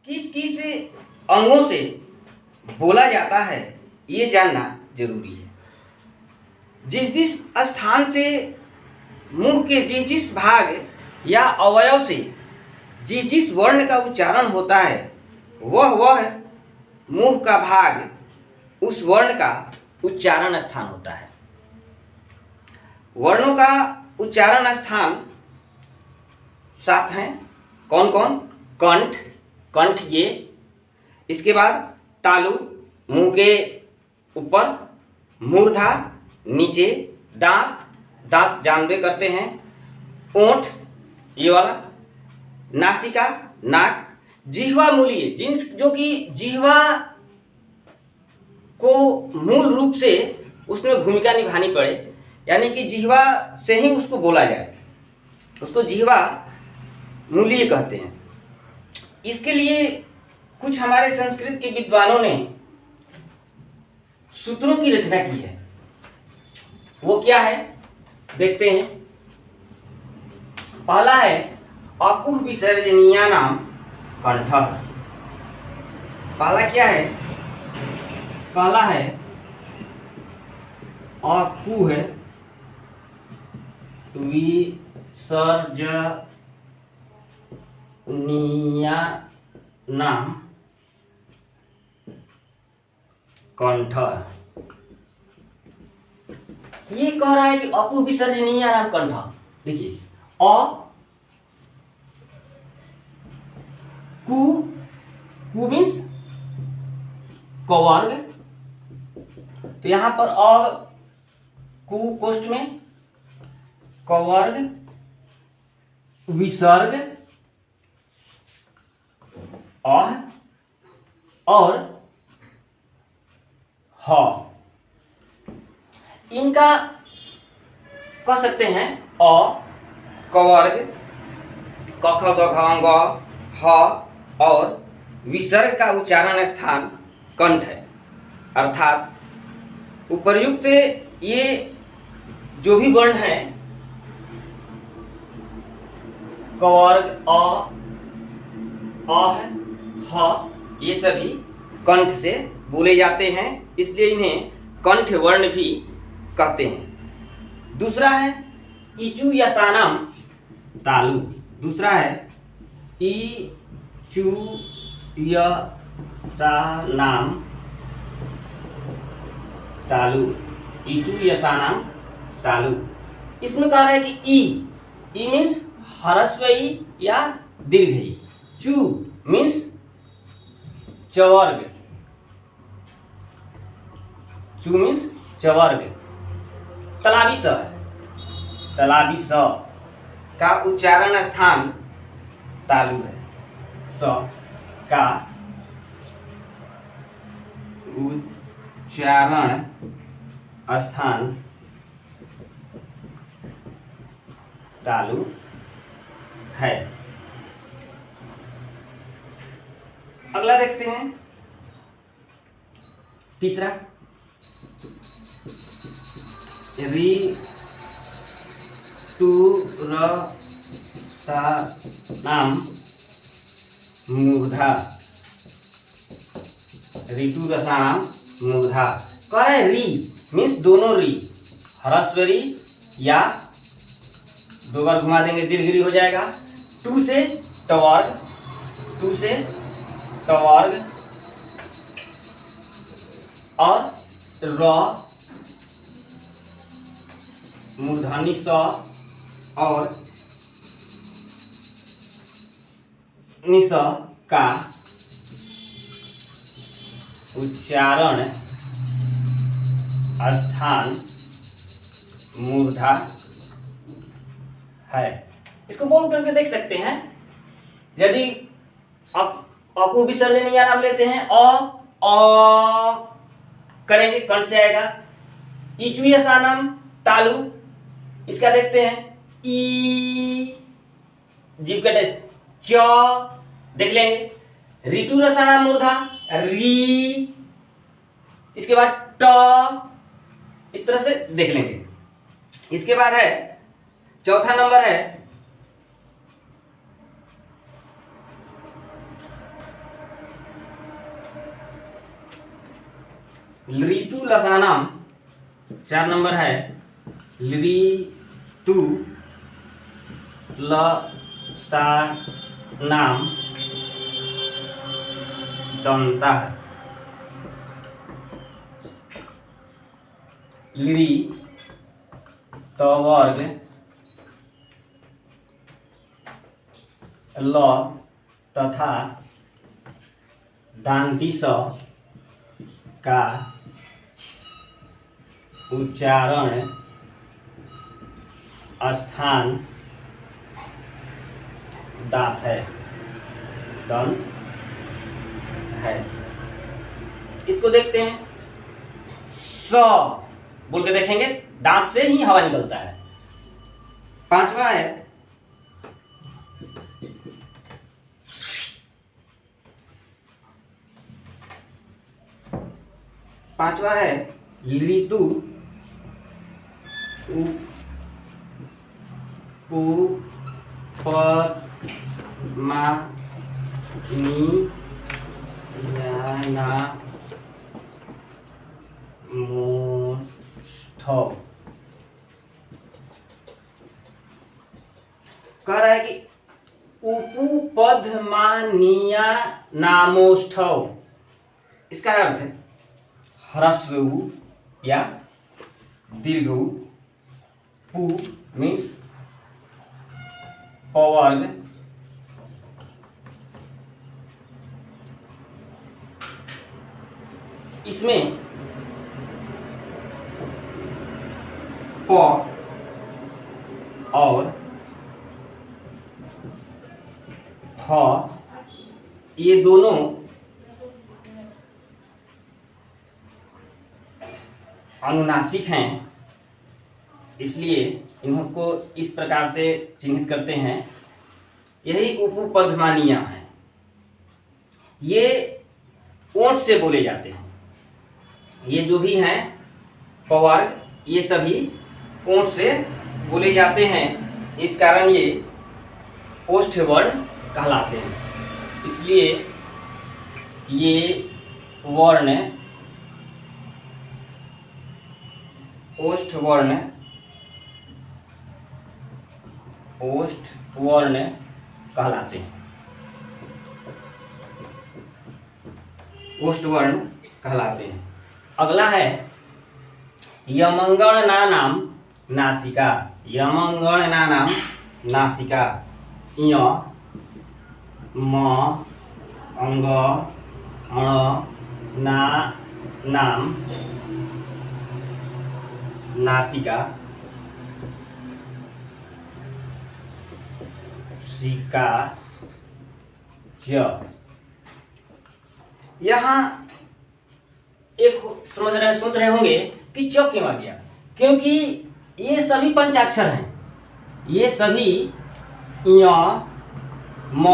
किस किस अंगों से बोला जाता है ये जानना जरूरी है। जिस जिस स्थान से मुंह के जिस जिस भाग या अवयव से जिस जिस वर्ण का उच्चारण होता है वह मुंह का भाग उस वर्ण का उच्चारण स्थान होता है। वर्णों का उच्चारण स्थान 7 हैं। कौन कौन? कंठ, कंठ ये, इसके बाद तालु मुंह के ऊपर, मूर्धा नीचे, दांत, दांत जानबे करते हैं, ओंठ ये वाला, नासिका नाक, जिह्वा मूलीय जिन्स जो कि जिह्वा को मूल रूप से उसमें भूमिका निभानी पड़े, यानी कि जिह्वा से ही उसको बोला जाए, उसको जिह्वा मूलीय कहते हैं। इसके लिए कुछ हमारे संस्कृत के विद्वानों ने सूत्रों की रचना की है। वो क्या है देखते हैं। पहला है अकुह विसर्जनीया नाम कंठः। पहला क्या है? पहला है अकुह विसर्जनीया नाम कंठ। ये कह रहा है कि अकु विसर्जनीय नाम कंठ। देखिए अ कु, कु मीन्स कवर्ग, तो यहां पर अ कु कोष्ठ में कवर्ग विसर्ग अह और ह, इनका कह सकते हैं अ कवर्ग क ख ग घ अंग ह और विसर्ग का उच्चारण स्थान कंठ है। अर्थात उपर्युक्त ये जो भी वर्ण है कवर्ग अ ह ये सभी कंठ से बोले जाते हैं, इसलिए इन्हें कंठ वर्ण भी कहते हैं। दूसरा है इचु यसानाम तालु। दूसरा है इचु यसानाम तालु। इचु यसानाम तालु। इसमें कह रहा है कि ई मीन्स ह्रस्व ई या दीर्घ ई, चु मीन्स चवर्ग, चु मीन्स चवर्ग, तलाबी स है, तलाबी स का उच्चारण स्थान तालु है। स का उच्चारण स्थान तालु है। अगला देखते हैं तीसरा री टू र सा नाम मूर्धा। ऋतु रसानाम मूर्धा कह रहे री मीन्स दोनों री, ह्रस्व री या दो बार घुमा देंगे दीर्घ री हो जाएगा। टू से टवर्ग, टू से टवर्ग और र मूर्धनी स और निस का उच्चारण स्थान मूर्धा है। इसको बोल करके देख सकते हैं। यदि आप अकु विसर्जनीय नाम लेते हैं अ करेंगे कंठ से आएगा। इचु यसानाम तालु, इसका देखते हैं ई जीभ कटे च देख लेंगे। ऋतु रसानाम मूर्धा री, इसके बाद ट, इस तरह से देख लेंगे। इसके बाद है चौथा नंबर है ऋतु लसानाम, 4 नंबर है ऋतु लसानाम दन्तः। ली त वर्ग ल तथा दांती स का उच्चारण स्थान दांत है, दंत है। इसको देखते हैं, स बोल के देखेंगे, दांत से ही हवा निकलता है। 5वां है ऋतु उपमानियानामोष्ठव। कह रहा है कि उपपदमानियानामोष्ठव, इसका अर्थ है ह्रस्व उ या दीर्घ उ, पु मीन्स पवर्ग, इसमें प और फ ये दोनों अनुनासिक हैं, इसलिए इनको इस प्रकार से चिन्हित करते हैं। यही उपपदमानियां हैं, ये ओंठ से बोले जाते हैं। ये जो भी हैं पवर्ग, ये सभी ओंठ से बोले जाते हैं, इस कारण ये ओष्ठ वर्ण कहलाते हैं। इसलिए ये वर्ण ओष्ठ वर्ण कहलाते हैं, ओष्ठ वर्ण कहलाते हैं। अगला है यमंगणानाम नासिका। यमंगणानाम नासिका, य म अंग अण ना नाम नासिका सिका च। यहाँ एक सोच रहे होंगे कि च क्यों आ गया, क्योंकि ये सभी पंचाक्षर हैं। ये सभी य म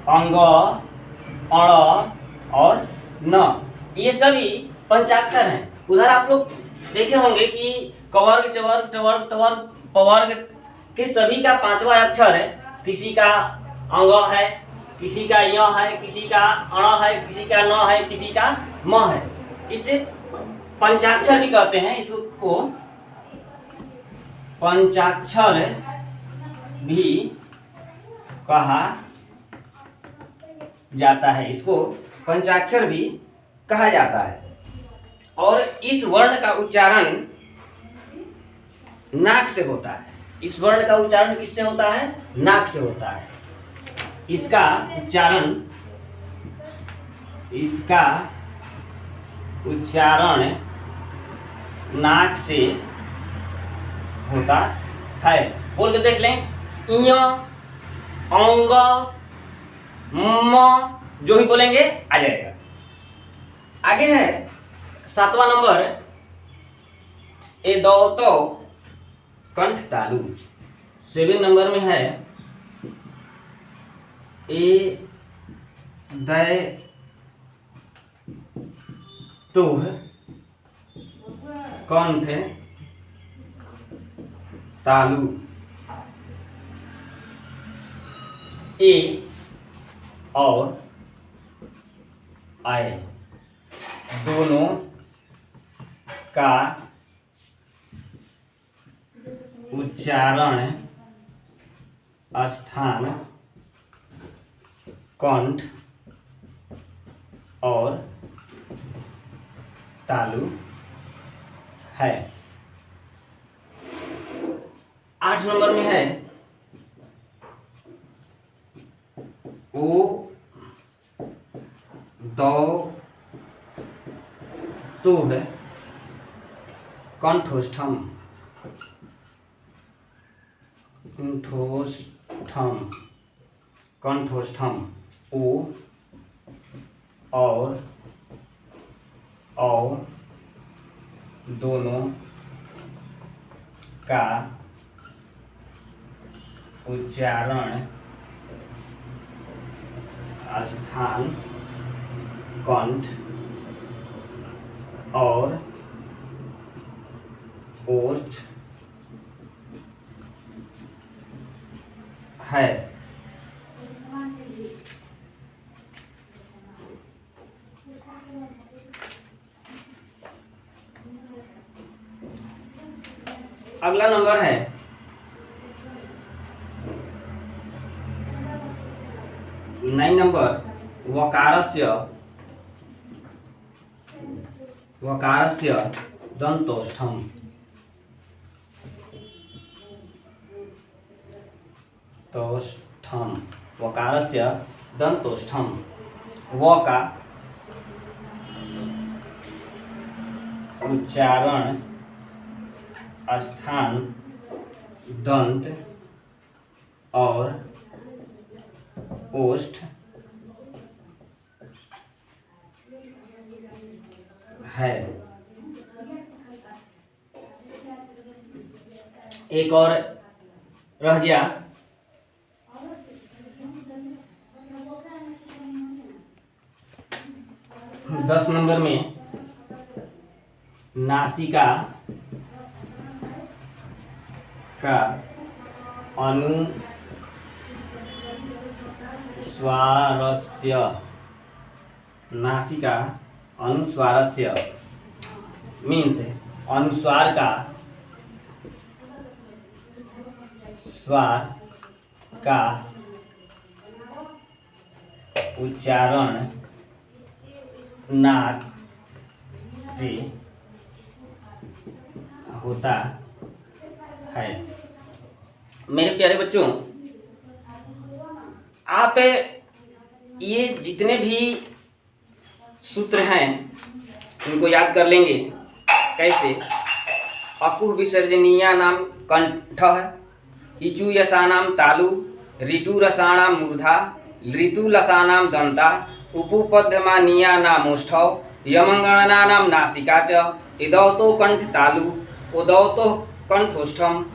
अंग अण और न, ये सभी पंचाक्षर हैं। उधर आप लोग देखे होंगे कि कवर्ग चवर्ग टवर्ग तवर्ग पवर्ग के सभी का 5वां अक्षर है, किसी का अंग है, किसी का य है, किसी का अण है, किसी का न है, किसी का म है। इसे पंचाक्षर भी कहते हैं, इसको पंचाक्षर भी कहा जाता है, इसको पंचाक्षर भी कहा जाता है। और इस वर्ण का उच्चारण नाक से होता है। इस वर्ण का उच्चारण किससे होता है? नाक से होता है। इसका उच्चारण नाक से होता है। बोल के देख लें, य अंग म, जो भी बोलेंगे आ जाएगा। आगे है 7वां नंबर ए दौतो कंठ तालु। 7 नंबर में है ए दै तुह कंठ तालु। ए और आए दोनों का उच्चारण स्थान कंठ और तालु है। 8 नंबर में है ओ दो तो है कंठोष्ठम कंठोष्ठम ओ और दोनों का उच्चारण स्थान कंठ और ओष्ठ है। अगला नंबर है 9 नंबर वकारस्य दंतोष्ठम। वकारस्य दंतोष्ठम। व का उच्चारण स्थान दंत और ओष्ठ है। एक और रह गया 10 नंबर में नासिका का अनुस्वारस्य। नासिका अनुस्वारस्य मीन्स अनुस्वार का स्वर का उच्चारण नाक से होता है। मेरे प्यारे बच्चों, आप ये जितने भी सूत्र हैं इनको याद कर लेंगे। कैसे? अकुह विसर्जनीया नाम कंठ है, इचु यसानाम तालु, ऋतु रसाणाम मूर्धा, ऋतु लसानाम दंता, उपपद्यमानीया नाम ओष्ठौ, यमंगणना नाम नासिका च, इदौतो कंठ तालु, उदौतो कंठोष्ठम,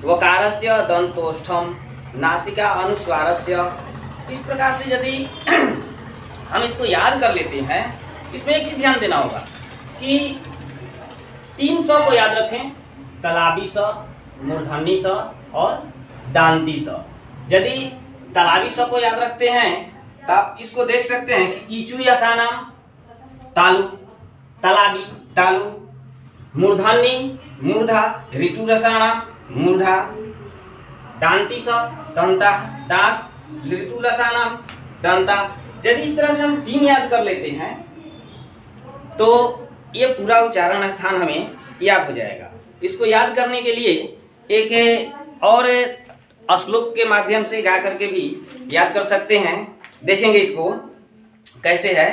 वकारस्य दंतोष्ठम, नासिका अनुस्वारस्य। इस प्रकार से यदि हम इसको याद कर लेते हैं, इसमें एक चीज ध्यान देना होगा कि 3 स को याद रखें, तलाबी स, मूर्धन्य स और दांती स। यदि तलाबी स को याद रखते हैं तब इसको देख सकते हैं कि ईचु यसानाम तालु, तलाबी तालु, मूर्धन्य मूर्धा, ऋतु रसाणाम मूर्धा, दांती स दंता दांत, ऋतु लसानाम दंता। यदि इस तरह से हम 3 याद कर लेते हैं तो ये पूरा उच्चारण स्थान हमें याद हो जाएगा। इसको याद करने के लिए एक और श्लोक के माध्यम से गा करके भी याद कर सकते हैं। देखेंगे इसको कैसे है।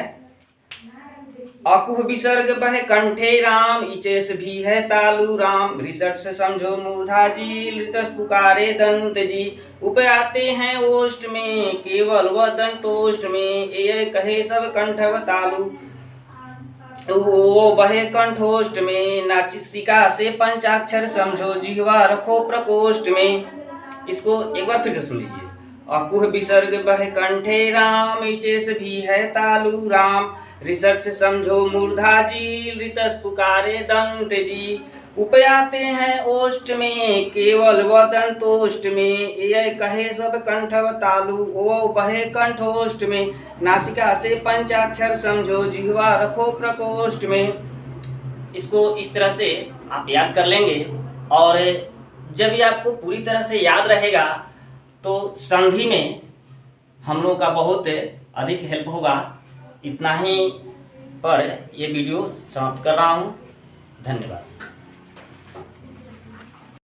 अकुह विसर्ग बह कंठे राम, इचेस भी है तालु राम, रिसट से समझो मूर्धा जी, ऋतस पुकारे दंत जी, उपयाते हैं ओष्ठ में केवल व दंतोष्ठ में, ये कहे सब कंठव तालु, वो बहे कंठोष्ठ में, नासिका से पंचाक्षर समझो, जिह्वा रखो प्रकोष्ठ में। इसको एक बार फिर से सुन लीजिए। अकुह विसर्ग बह कंठे राम, इचेस भी है तालु राम, रिसट से समझो मूर्धा जी, ऋतस पुकारे दंत जी, उपयाते हैं ओष्ठ में केवल व दंतोष्ठ में, ये कहे सब कंठव तालु, ओ बहे कंठोष्ठ में, नासिका से पंचाक्षर समझो, जिह्वा रखो प्रकोष्ठ में। इसको इस तरह से आप याद कर लेंगे, और जब ये आपको पूरी तरह से याद रहेगा तो संधि में हम लोगों का बहुत अधिक हेल्प होगा। इतना ही पर ये वीडियो समाप्त कर रहा हूँ। धन्यवाद।